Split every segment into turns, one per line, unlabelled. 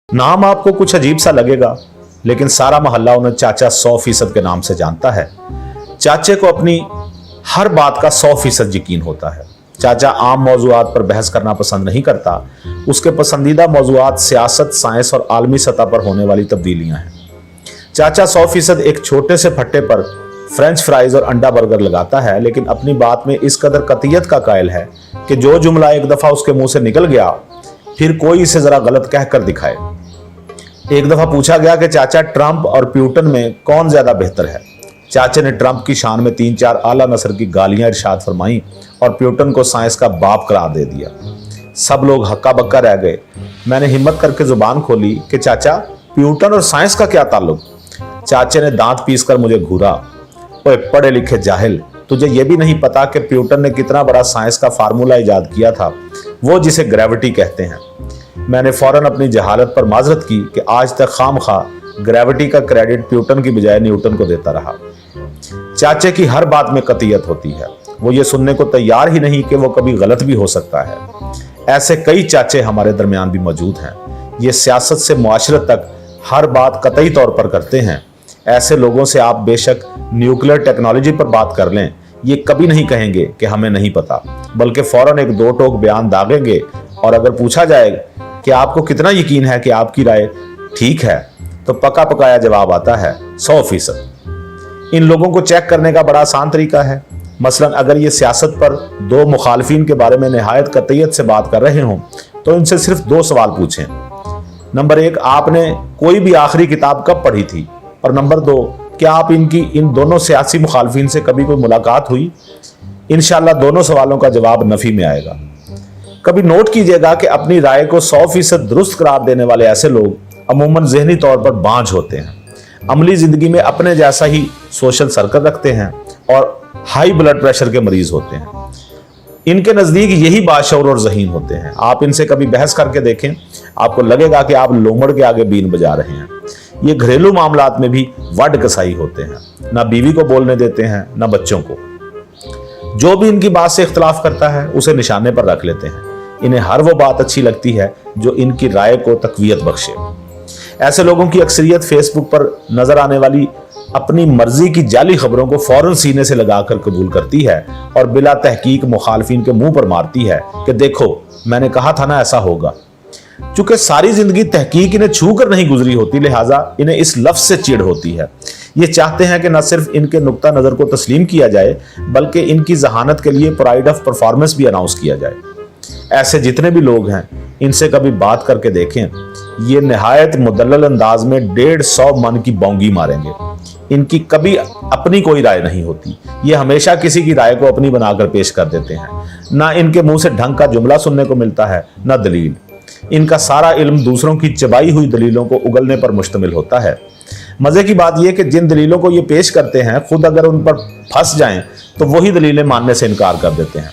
नाम आपको कुछ अजीब सा लगेगा, लेकिन सारा मोहल्ला उन्हें चाचा 100% के नाम से जानता है। चाचे को अपनी हर बात का 100% यकीन होता है। चाचा आम मौजूआत पर बहस करना पसंद नहीं करता। उसके पसंदीदा मौजूआत सियासत, साइंस और आलमी सतह पर होने वाली तब्दीलियां हैं। चाचा 100% एक छोटे से फट्टे पर फ्रेंच फ्राइज और अंडा बर्गर लगाता है, लेकिन अपनी बात में इस कदर कतियत का कायल है कि जो जुमला एक दफा उसके मुंह से निकल गया, फिर कोई इसे जरा गलत कहकर दिखाए। एक दफा पूछा गया कि चाचा ट्रंप और प्यूटन में कौन ज्यादा बेहतर है। चाचे ने ट्रंप की शान में 3-4 आला नस्र की गालियां इरशाद फरमाई और प्यूटन को साइंस का बाप करार दे दिया। सब लोग हक्का बक्का रह गए। मैंने हिम्मत करके जुबान खोली कि चाचा, प्यूटन और साइंस का क्या ताल्लुक। चाचे ने दांत पीसकर मुझे घूरा। ओए पढ़े लिखे जाहिल, तुझे यह भी नहीं पता कि प्यूटन ने कितना बड़ा साइंस का फार्मूला इजाद किया था, वो जिसे ग्रेविटी कहते हैं। मैंने फौरन अपनी जहालत पर माजरत की कि आज तक खामखा ग्रेविटी का क्रेडिट प्यूटन की बजाय न्यूटन को देता रहा। चाचे की हर बात में कतियत होती है। वो ये सुनने को तैयार ही नहीं कि वो कभी गलत भी हो सकता है। ऐसे कई चाचे हमारे दरमियान भी मौजूद हैं। ये सियासत से मुआशरत तक हर बात कतई तौर पर करते हैं। ऐसे लोगों से आप बेशक न्यूक्लियर टेक्नोलॉजी पर बात कर लें, ये कभी नहीं कहेंगे कि हमें नहीं पता, बल्कि फौरन एक दो टोक बयान दागेंगे। और अगर पूछा जाए कि आपको कितना यकीन है कि आपकी राय ठीक है, तो पका पकाया जवाब आता है 100%। इन लोगों को चेक करने का बड़ा आसान तरीका है। मसलन अगर ये सियासत पर दो मुखालफिन के बारे में निहायत कतईयत से बात कर रहे हों, तो इनसे सिर्फ 2 सवाल पूछें। नंबर 1, आपने कोई भी आखिरी किताब कब पढ़ी थी? और नंबर 2, क्या आप इन दोनों सियासी मुखालफिन से कभी कोई मुलाकात हुई? इंशाअल्लाह दोनों सवालों का जवाब नफी में आएगा। कभी नोट कीजिएगा कि अपनी राय को 100% दुरुस्त करार देने वाले ऐसे लोग अमूमन ज़हनी तौर पर बांझ होते हैं, अमली जिंदगी में अपने जैसा ही सोशल सर्कल रखते हैं और हाई ब्लड प्रेशर के मरीज होते हैं। इनके नजदीक यही बाशऊर और ज़हीन होते हैं। आप इनसे कभी बहस करके देखें, आपको लगेगा कि आप लोमड़ के आगे बीन बजा रहे हैं। ये घरेलू मामलात में भी वड कसाई होते हैं, ना बीवी को बोलने देते हैं, ना बच्चों को। जो भी इनकी बात से इख्तलाफ करता है, उसे निशाने पर रख लेते हैं। इन्हें हर वो बात अच्छी लगती है जो इनकी राय को तकवीयत बख्शे। ऐसे लोगों की अक्सरियत फेसबुक पर नजर आने वाली अपनी मर्जी की जाली खबरों को फौरन सीने से लगाकर कबूल करती है और बिला तहकीक मुखालफिन के मुंह पर मारती है कि देखो, मैंने कहा था ना ऐसा होगा। चूंकि सारी जिंदगी तहकीक इन्हें छू कर नहीं गुजरी होती, लिहाजा इन्हें इस लफ्ज से चिढ़ होती है। ये चाहते हैं कि न सिर्फ इनके नुक्ता नजर को तस्लीम किया जाए, बल्कि इनकी जहानत के लिए प्राइड ऑफ परफॉर्मेंस भी अनाउंस किया जाए। ऐसे जितने भी लोग हैं, इनसे कभी बात करके देखें। ये निहायत मुदल्लल अंदाज में 150 मन की बौंगी मारेंगे। इनकी कभी अपनी कोई राय नहीं होती। ये हमेशा किसी की राय को अपनी बनाकर पेश कर देते हैं। ना इनके मुंह से ढंग का जुमला सुनने को मिलता है, ना दलील। इनका सारा इल्म दूसरों की चबाई हुई दलीलों को उगलने पर मुश्तमिल होता है। मजे की बात यह कि जिन दलीलों को ये पेश करते हैं, खुद अगर उन पर फंस जाएं तो वही दलीलें मानने से इनकार कर देते हैं।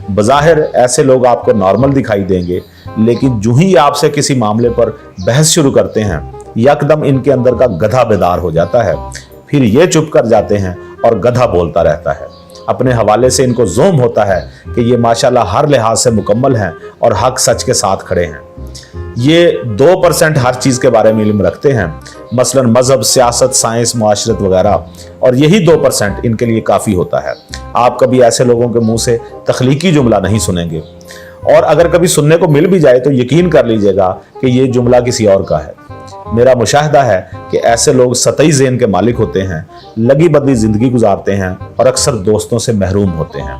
बज़ाहिर ऐसे लोग आपको नॉर्मल दिखाई देंगे, लेकिन जो ही आपसे किसी मामले पर बहस शुरू करते हैं, यकदम इनके अंदर का गधा बेदार हो जाता है। फिर ये चुप कर जाते हैं और गधा बोलता रहता है। अपने हवाले से इनको ज़ोम होता है कि ये माशाल्लाह हर लिहाज से मुकम्मल हैं और हक सच के साथ खड़े हैं। ये 2% हर चीज़ के बारे में इल्म रखते हैं, मसलन मजहब, सियासत, साइंस, मुआशरत वगैरह, और यही 2% इनके लिए काफ़ी होता है। आप कभी ऐसे लोगों के मुंह से तख्लीकी जुमला नहीं सुनेंगे, और अगर कभी सुनने को मिल भी जाए तो यकीन कर लीजिएगा कि ये जुमला किसी और का है। मेरा मुशाहिदा है कि ऐसे लोग सतही ज़हन के मालिक होते हैं, लगी बदली ज़िंदगी गुजारते हैं और अक्सर दोस्तों से महरूम होते हैं।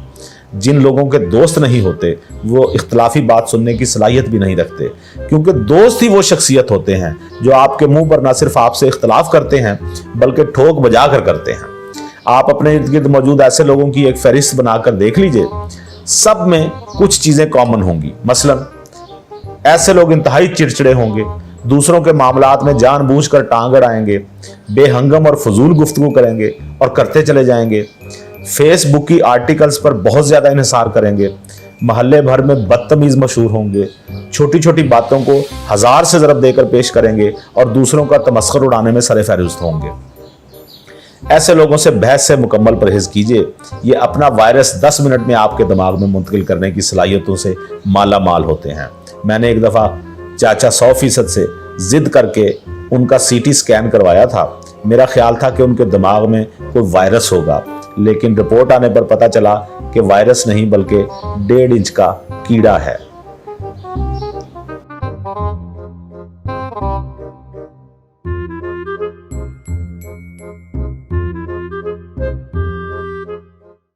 जिन लोगों के दोस्त नहीं होते, वो इख्तलाफी बात सुनने की सलाहियत भी नहीं रखते, क्योंकि दोस्त ही वो शख्सियत होते हैं जो आपके मुंह पर ना सिर्फ आपसे इख्तलाफ करते हैं, बल्कि ठोक बजा कर करते हैं। आप अपने इर्द गिर्द मौजूद ऐसे लोगों की एक फहरिस्त बनाकर देख लीजिए, सब में कुछ चीज़ें कॉमन होंगी। मसलन ऐसे लोग इंतहाई चिड़चिड़े होंगे, दूसरों के मामलात में जानबूझकर टांग अड़ाएंगे, बेहंगम और फजूल गुफ्तगू करेंगे और करते चले जाएंगे, फेसबुक की आर्टिकल्स पर बहुत ज़्यादा इन्हिसार करेंगे, महल्ले भर में बदतमीज़ मशहूर होंगे, छोटी छोटी बातों को 1000 से ज़रब देकर पेश करेंगे और दूसरों का तमस्खुर उड़ाने में सरे फहरिस्त होंगे। ऐसे लोगों से बहस से मुकम्मल परहेज कीजिए। ये अपना वायरस 10 मिनट में आपके दिमाग में मुंतकिल करने की सलाहियतों से माला माल होते हैं। मैंने एक दफ़ा चाचा 100% से जिद करके उनका सीटी स्कैन करवाया था। मेरा ख्याल था कि उनके दिमाग में कोई वायरस होगा, लेकिन रिपोर्ट आने पर पता चला कि वायरस नहीं बल्कि 1.5 इंच का कीड़ा है।